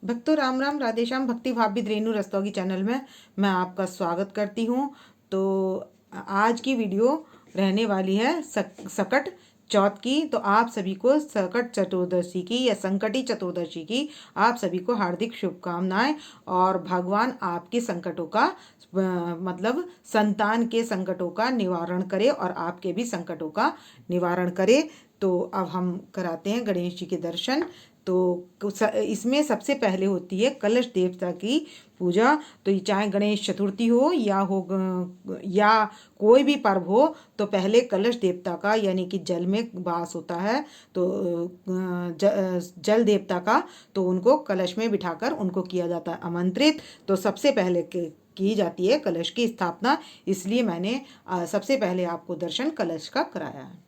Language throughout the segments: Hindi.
भक्तों राम राम, राधे श्याम। भक्ति भावविद रेणु रस्तोगी चैनल में मैं आपका स्वागत करती हूँ। तो आज की वीडियो रहने वाली है सकट चौथ की। तो आप सभी को सकट चतुर्दशी की या संकटी चतुर्दशी की आप सभी को हार्दिक शुभकामनाएं। और भगवान आपके संकटों का मतलब संतान के संकटों का निवारण करे और आपके भी संकटों का निवारण करे। तो अब हम कराते हैं गणेश जी के दर्शन। तो इसमें सबसे पहले होती है कलश देवता की पूजा। तो ये चाहे गणेश चतुर्थी हो या कोई भी पर्व हो, तो पहले कलश देवता का यानी कि जल में वास होता है। तो जल देवता का तो उनको कलश में बिठाकर उनको किया जाता है आमंत्रित। तो सबसे पहले की जाती है कलश की स्थापना, इसलिए मैंने सबसे पहले आपको दर्शन कलश का कराया है।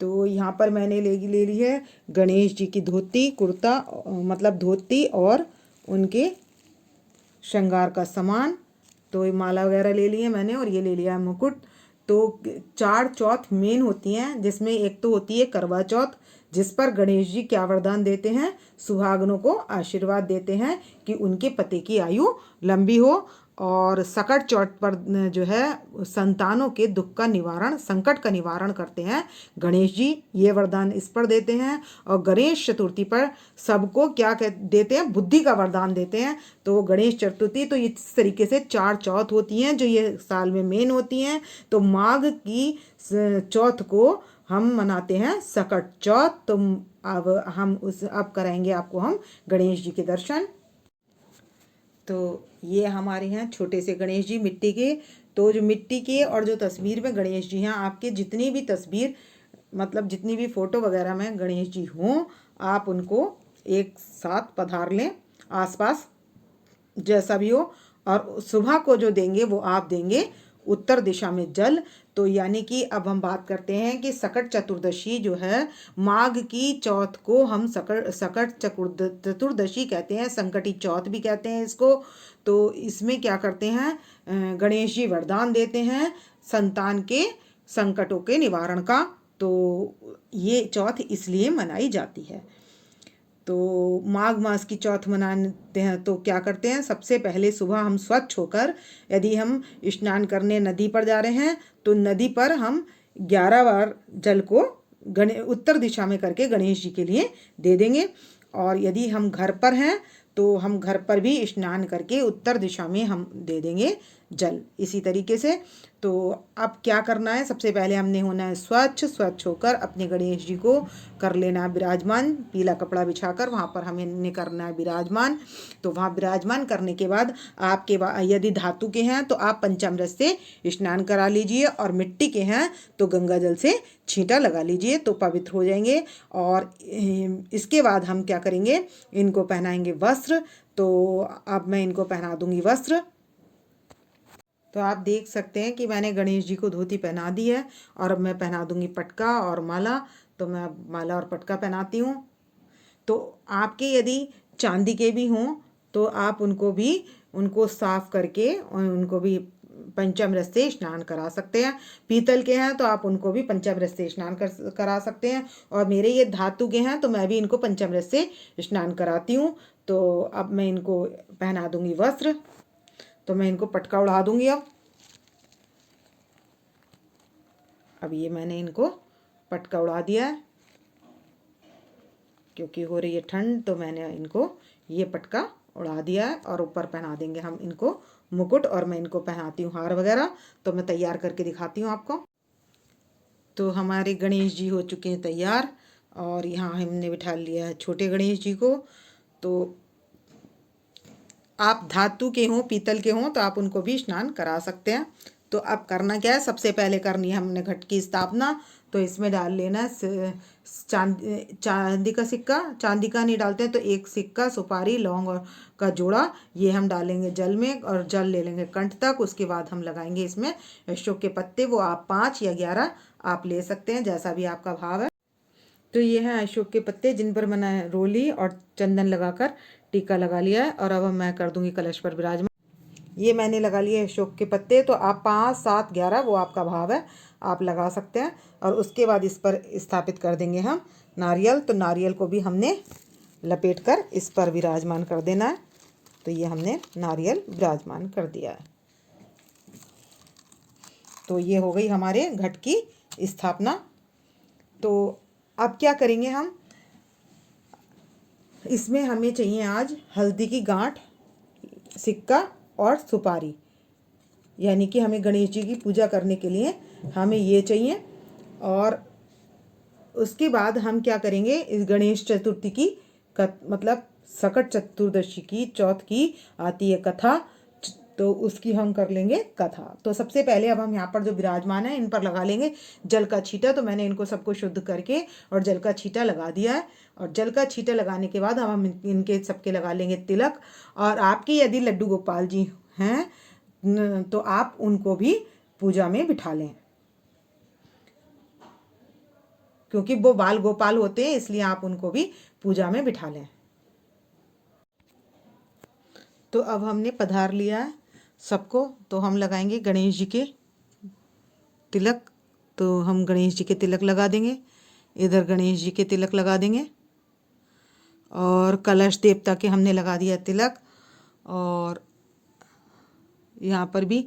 तो यहाँ पर मैंने ले ली है गणेश जी की धोती कुर्ता, मतलब धोती और उनके श्रृंगार का सामान। तो ये माला वगैरह ले ली है मैंने, और ये ले लिया है मुकुट। तो 4 चौथ मेन होती हैं, जिसमें एक तो होती है करवा चौथ, जिस पर गणेश जी क्या वरदान देते हैं, सुहागनों को आशीर्वाद देते हैं कि उनके पति की आयु लंबी हो। और सकट चौथ पर जो है संतानों के दुख का निवारण, संकट का निवारण करते हैं गणेश जी, ये वरदान इस पर देते हैं। और गणेश चतुर्थी पर सबको क्या देते हैं, बुद्धि का वरदान देते हैं। तो गणेश चतुर्थी तो इस तरीके से 4 चौथ होती हैं जो ये साल में मेन होती हैं। तो माघ की चौथ को हम मनाते हैं सकट चौथ। तो अब कराएंगे आपको हम गणेश जी के दर्शन। तो ये हमारे यहाँ छोटे से गणेश जी मिट्टी के। तो जो मिट्टी के और जो तस्वीर में गणेश जी हैं, आपके जितनी भी तस्वीर मतलब जितनी भी फ़ोटो वगैरह में गणेश जी हों, आप उनको एक साथ पधार लें आसपास जैसा भी हो। और सुबह को जो देंगे वो आप देंगे उत्तर दिशा में जल। तो यानी कि अब हम बात करते हैं कि सकट चतुर्दशी जो है, माघ की चौथ को हम सकट चतुर्दशी कहते हैं, संकटी चौथ भी कहते हैं इसको। तो इसमें क्या करते हैं, गणेश जी वरदान देते हैं संतान के संकटों के निवारण का। तो ये चौथ इसलिए मनाई जाती है। तो माघ मास की चौथ मनाते हैं तो क्या करते हैं, सबसे पहले सुबह हम स्वच्छ होकर, यदि हम स्नान करने नदी पर जा रहे हैं तो नदी पर हम 11 बार जल को उत्तर दिशा में करके गणेश जी के लिए दे देंगे। और यदि हम घर पर हैं तो हम घर पर भी स्नान करके उत्तर दिशा में हम दे देंगे जल इसी तरीके से। तो अब क्या करना है, सबसे पहले हमने होना है स्वच्छ होकर अपने गणेश जी को कर लेना विराजमान, पीला कपड़ा बिछाकर वहाँ पर हमें करना है विराजमान। तो वहाँ विराजमान करने के बाद आपके यदि धातु के हैं तो आप पंचामृत से स्नान करा लीजिए, और मिट्टी के हैं तो गंगा जल से छींटा लगा लीजिए, तो पवित्र हो जाएंगे। और इसके बाद हम क्या करेंगे, इनको पहनाएंगे वस्त्र। तो अब मैं इनको पहना दूंगी वस्त्र। तो आप देख सकते हैं कि मैंने गणेश जी को धोती पहना दी है, और अब मैं पहना दूंगी पटका और माला। तो मैं माला और पटका पहनाती हूँ। तो आपके यदि चांदी के भी हों तो आप उनको साफ करके उनको भी पंचामृत से स्नान करा सकते हैं। पीतल के हैं तो आप उनको भी पंचामृत से स्नान करा सकते हैं। और मेरे ये धातु के हैं तो मैं भी इनको पंचामृत से स्नान कराती हूँ। तो अब मैं इनको पहना दूंगी वस्त्र। तो मैं इनको पटका उड़ा दूंगी। अब ये मैंने इनको पटका उड़ा दिया है, क्योंकि हो रही है ठंड तो मैंने इनको ये पटका उड़ा दिया है। और ऊपर पहना देंगे हम इनको मुकुट, और मैं इनको पहनाती हूँ हार वगैरह। तो मैं तैयार करके दिखाती हूँ आपको। तो हमारे गणेश जी हो चुके हैं तैयार, और यहाँ हमने बिठा लिया है छोटे गणेश जी को। तो आप धातु के हों पीतल के हों तो आप उनको भी स्नान करा सकते हैं। तो अब करना क्या है, सबसे पहले करनी है हमने घट की स्थापना। तो इसमें डाल लेना चांदी का सिक्का, चांदी का नहीं डालते हैं तो एक सिक्का, सुपारी, लौंग और का जोड़ा, ये हम डालेंगे जल में, और जल ले लेंगे कंठ तक। उसके बाद हम लगाएंगे इसमें अशोक के पत्ते, वो आप 5 या 11 आप ले सकते हैं, जैसा भी आपका भाव है। तो ये हैं अशोक के पत्ते, जिन पर मैंने रोली और चंदन लगाकर टीका लगा लिया है। और अब मैं कर दूंगी कलश पर विराजमान। ये मैंने लगा लिए अशोक के पत्ते। तो आप 5, 7, 11 वो आपका भाव है, आप लगा सकते हैं। और उसके बाद इस पर स्थापित कर देंगे हम नारियल। तो नारियल को भी हमने लपेटकर इस पर विराजमान कर देना है। तो ये हमने नारियल विराजमान कर दिया है। तो ये हो गई हमारे घट की स्थापना। तो अब क्या करेंगे हम, इसमें हमें चाहिए आज हल्दी की गांठ, सिक्का और सुपारी, यानी कि हमें गणेश जी की पूजा करने के लिए हमें ये चाहिए। और उसके बाद हम क्या करेंगे, इस गणेश चतुर्थी की मतलब सकट चतुर्दशी की चौथ की आती है कथा, तो उसकी हम कर लेंगे कथा। तो सबसे पहले अब हम यहाँ पर जो विराजमान है इन पर लगा लेंगे जल का छींटा। तो मैंने इनको सबको शुद्ध करके और जल का छींटा लगा दिया है। और जल का छींटा लगाने के बाद हम इनके सबके लगा लेंगे तिलक। और आपके यदि लड्डू गोपाल जी हैं तो आप उनको भी पूजा में बिठा लें, क्योंकि वो बाल गोपाल होते हैं, इसलिए आप उनको भी पूजा में बिठा लें। तो अब हमने पधार लिया है सबको, तो हम लगाएंगे गणेश जी के तिलक। तो हम गणेश जी के तिलक लगा देंगे, इधर गणेश जी के तिलक लगा देंगे, और कलश देवता के हमने लगा दिया तिलक। और यहाँ पर भी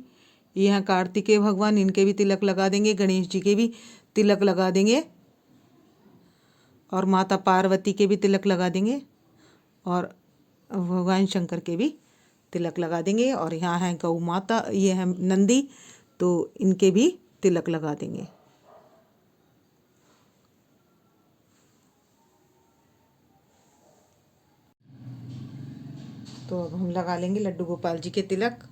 यहाँ कार्तिकेय भगवान, इनके भी तिलक लगा देंगे, गणेश जी के भी तिलक लगा देंगे, और माता पार्वती के भी तिलक लगा देंगे, और भगवान शंकर के भी तिलक लगा देंगे। और यहाँ है गौ माता, ये है नंदी, तो इनके भी तिलक लगा देंगे। तो अब हम लगा लेंगे लड्डू गोपाल जी के तिलक।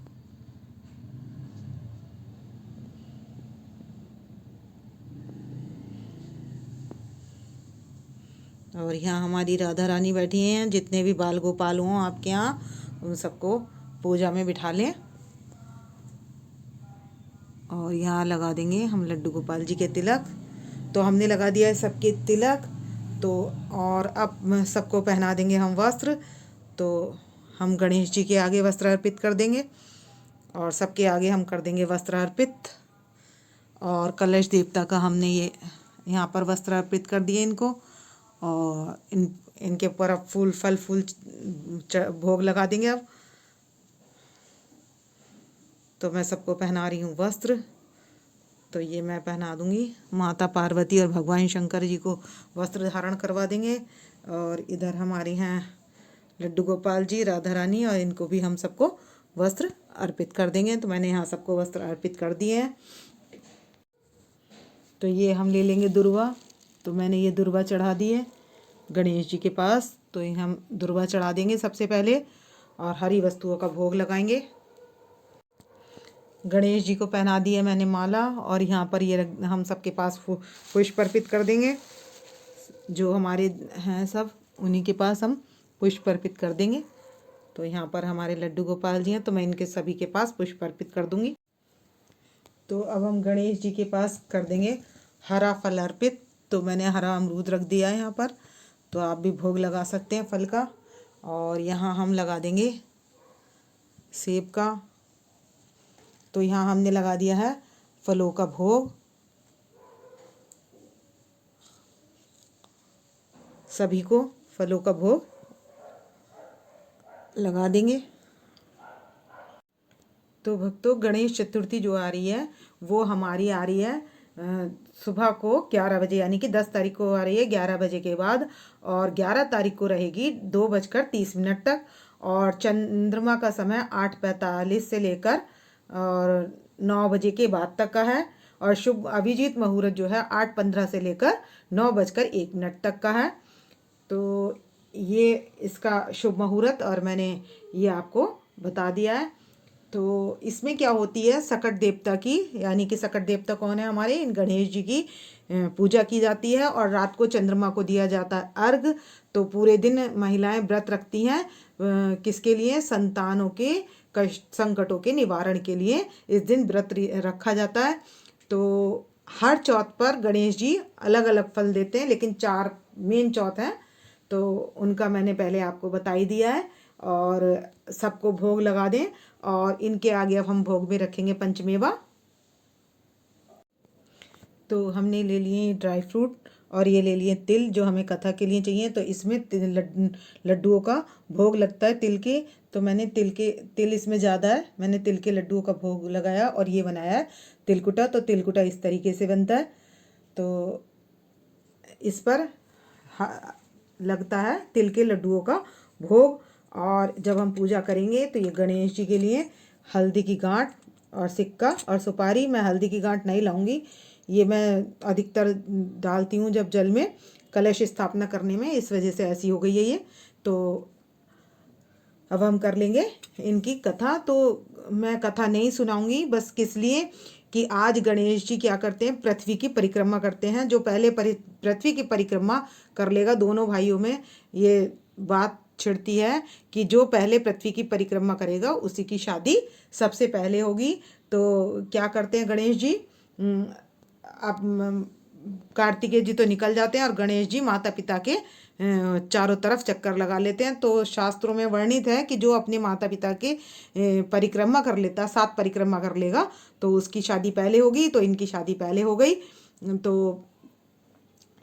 और यहाँ हमारी राधा रानी बैठी हैं, जितने भी बाल गोपाल हों आपके यहाँ उन सबको पूजा में बिठा लें। और यहाँ लगा देंगे हम लड्डू गोपाल जी के तिलक। तो हमने लगा दिया है सबके तिलक। तो और अब सबको पहना देंगे हम वस्त्र। तो हम गणेश जी के आगे वस्त्र अर्पित कर देंगे, और सबके आगे हम कर देंगे वस्त्र अर्पित। और कलश देवता का हमने ये यहाँ पर वस्त्र अर्पित कर दिए इनको। और इनके ऊपर अब फूल फल फूल भोग लगा देंगे अब। तो मैं सबको पहना रही हूँ वस्त्र। तो ये मैं पहना दूंगी, माता पार्वती और भगवान शंकर जी को वस्त्र धारण करवा देंगे। और इधर हमारे हैं लड्डू गोपाल जी, राधा रानी, और इनको भी हम सबको वस्त्र अर्पित कर देंगे। तो मैंने यहाँ सबको वस्त्र अर्पित कर दिए हैं। तो ये हम ले लेंगे दुर्वा। तो मैंने ये दुर्वा चढ़ा दी है गणेश जी के पास। तो ये हम दुर्वा चढ़ा देंगे सबसे पहले, और हरी वस्तुओं का भोग लगाएंगे। गणेश जी को पहना दी है मैंने माला, और यहाँ पर ये हम सबके पास पुष्प अर्पित कर देंगे। जो हमारे हैं सब उन्हीं के पास हम पुष्प अर्पित कर देंगे। तो यहाँ पर हमारे लड्डू गोपाल जी हैं, तो मैं इनके सभी के पास पुष्प अर्पित कर दूंगी। तो अब हम गणेश जी के पास कर देंगे हरा फल अर्पित। तो मैंने हरा अमरूद रख दिया है यहाँ पर, तो आप भी भोग लगा सकते हैं फल का। और यहाँ हम लगा देंगे सेब का। तो यहाँ हमने लगा दिया है फलों का भोग। सभी को फलों का भोग लगा देंगे। तो भक्तों, गणेश चतुर्थी जो आ रही है वो हमारी आ रही है सुबह को 11 बजे, यानी कि 10 तारीख को आ रही है 11 बजे के बाद। और 11 तारीख को रहेगी 2:30 तक। और चंद्रमा का समय 8:45 से लेकर और 9 बजे के बाद तक का है। और शुभ अभिजीत मुहूर्त जो है 8:15 से लेकर 9:01 तक का है। तो ये इसका शुभ मुहूर्त और मैंने ये आपको बता दिया है। तो इसमें क्या होती है, सकट देवता की, यानी कि सकट देवता कौन है हमारे, इन गणेश जी की पूजा की जाती है। और रात को चंद्रमा को दिया जाता है अर्घ। तो पूरे दिन महिलाएं व्रत रखती हैं, किसके लिए, संतानों के कष्ट संकटों के निवारण के लिए इस दिन व्रत रखा जाता है। तो हर चौथ पर गणेश जी अलग अलग फल देते हैं, लेकिन 4 मेन चौथ हैं, तो उनका मैंने पहले आपको बता ही दिया है। और सबको भोग लगा दें। और इनके आगे अब हम भोग में रखेंगे पंचमेवा। तो हमने ले लिए ड्राई फ्रूट और ये ले लिए तिल जो हमें कथा के लिए चाहिए। तो इसमें लड्डुओं का भोग लगता है तिल के, तो मैंने तिल इसमें ज़्यादा है, मैंने तिल के लड्डुओं का भोग लगाया और ये बनाया है तिलकुटा। तो तिलकुटा इस तरीके से बनता है। तो इस पर लगता है तिल के लड्डुओं का भोग। और जब हम पूजा करेंगे तो ये गणेश जी के लिए हल्दी की गांठ और सिक्का और सुपारी, मैं हल्दी की गांठ नहीं लाऊंगी, ये मैं अधिकतर डालती हूँ जब जल में कलश स्थापना करने में, इस वजह से ऐसी हो गई है ये। तो अब हम कर लेंगे इनकी कथा। तो मैं कथा नहीं सुनाऊंगी, बस किस लिए कि आज गणेश जी क्या करते हैं, पृथ्वी की परिक्रमा करते हैं। जो पहले पृथ्वी की परिक्रमा कर लेगा, दोनों भाइयों में ये बात छिड़ती है कि जो पहले पृथ्वी की परिक्रमा करेगा उसी की शादी सबसे पहले होगी। तो क्या करते हैं गणेश जी, अब कार्तिकेय जी तो निकल जाते हैं और गणेश जी माता पिता के चारों तरफ चक्कर लगा लेते हैं। तो शास्त्रों में वर्णित है कि जो अपने माता पिता के परिक्रमा कर लेता, 7 परिक्रमा कर लेगा, तो उसकी शादी पहले होगी। तो इनकी शादी पहले हो गई। तो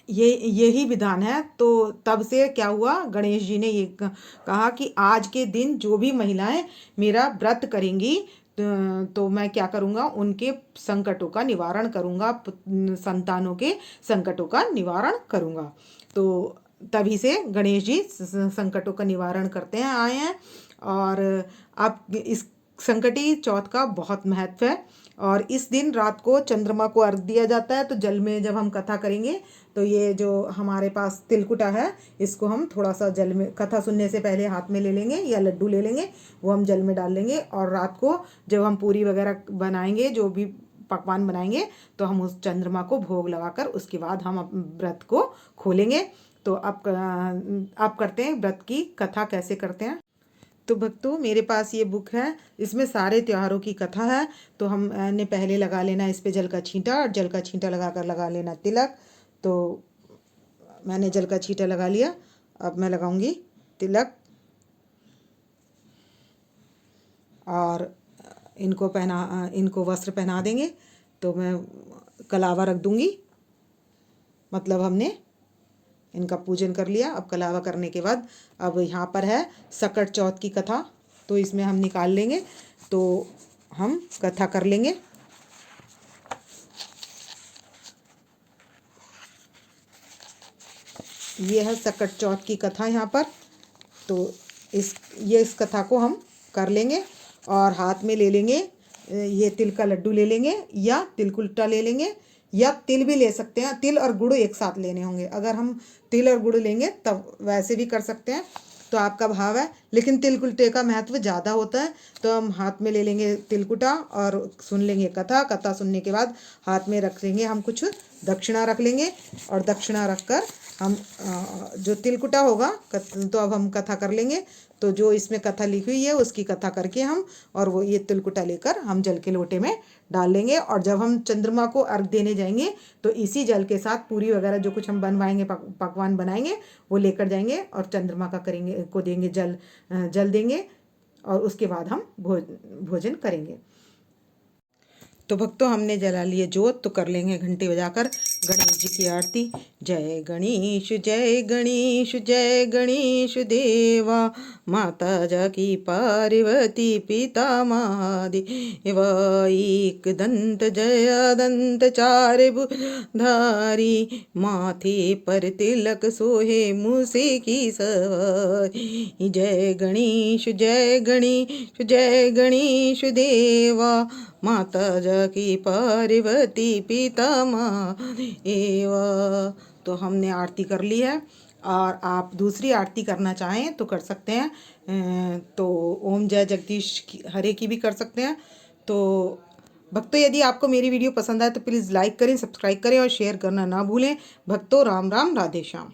यही विधान है। तो तब से क्या हुआ, गणेश जी ने ये कहा कि आज के दिन जो भी महिलाएं मेरा व्रत करेंगी तो मैं क्या करूँगा, उनके संकटों का निवारण करूँगा, संतानों के संकटों का निवारण करूँगा। तो तभी से गणेश जी संकटों का निवारण करते हैं आए हैं। और अब इस संकटी चौथ का बहुत महत्व है। और इस दिन रात को चंद्रमा को अर्घ दिया जाता है। तो जल में जब हम कथा करेंगे तो ये जो हमारे पास तिलकुटा है, इसको हम थोड़ा सा जल में, कथा सुनने से पहले हाथ में ले लेंगे या लड्डू ले लेंगे, वो हम जल में डाल लेंगे। और रात को जब हम पूरी वगैरह बनाएंगे, जो भी पकवान बनाएंगे, तो हम उस चंद्रमा को भोग लगाकर उसके बाद हम व्रत को खोलेंगे। तो अब करते हैं व्रत की कथा कैसे करते हैं। तो भक्तों, मेरे पास ये बुक है, इसमें सारे त्योहारों की कथा है। तो हमने पहले लगा लेना इस पे जल का छींटा, और जल का छींटा लगाकर लगा लेना तिलक। तो मैंने जल का छींटा लगा लिया, अब मैं लगाऊंगी तिलक। और इनको वस्त्र पहना देंगे। तो मैं कलावा रख दूंगी, मतलब हमने इनका पूजन कर लिया। अब कलावा करने के बाद अब यहाँ पर है सकट चौथ की कथा, तो इसमें हम निकाल लेंगे। तो हम कथा कर लेंगे। ये है सकट चौथ की कथा यहाँ पर। तो इस कथा को हम कर लेंगे और हाथ में ले लेंगे ये तिल का लड्डू ले लेंगे, या तिलकुटा ले लेंगे, या तिल भी ले सकते हैं। तिल और गुड़ एक साथ लेने होंगे। अगर हम तिल और गुड़ लेंगे तब वैसे भी कर सकते हैं, तो आपका भाव है। लेकिन तिलकुटे का महत्व ज़्यादा होता है। तो हम हाथ में ले लेंगे तिलकुटा और सुन लेंगे कथा। कथा सुनने के बाद हाथ में रख लेंगे हम कुछ दक्षिणा रख लेंगे, और दक्षिणा रख कर हम जो तिलकुटा होगा तो अब हम कथा कर लेंगे। तो जो इसमें कथा लिखी हुई है उसकी कथा करके हम, और वो ये तिलकुटा लेकर हम जल के लोटे में डाल लेंगे। और जब हम चंद्रमा को अर्घ देने जाएंगे तो इसी जल के साथ पूरी वगैरह जो कुछ हम बनवाएंगे, पकवान बनाएंगे, वो लेकर जाएंगे और चंद्रमा का देंगे जल देंगे, और उसके बाद हम भोजन करेंगे। तो भक्तों, हमने जला लिए जोत, तो कर लेंगे घंटी बजाकर गणेश जी की आरती। जय गणेश जय गणेश जय गणेश देवा, माता जाकी पार्वती पिता महादेव, एक दंत जय दंत चार भुजाधारी, माथे पर तिलक सोहे मूसे की सवारी। जय गणेश जय गणेश जय गणेश देवा, माता जाकी पार्वती पिता महादेव। तो हमने आरती कर ली है, और आप दूसरी आरती करना चाहें तो कर सकते हैं। तो ओम जय जगदीश हरे की भी कर सकते हैं। तो भक्तों, यदि आपको मेरी वीडियो पसंद आए तो प्लीज़ लाइक करें, सब्सक्राइब करें और शेयर करना ना भूलें। भक्तों, राम राम, राधे श्याम।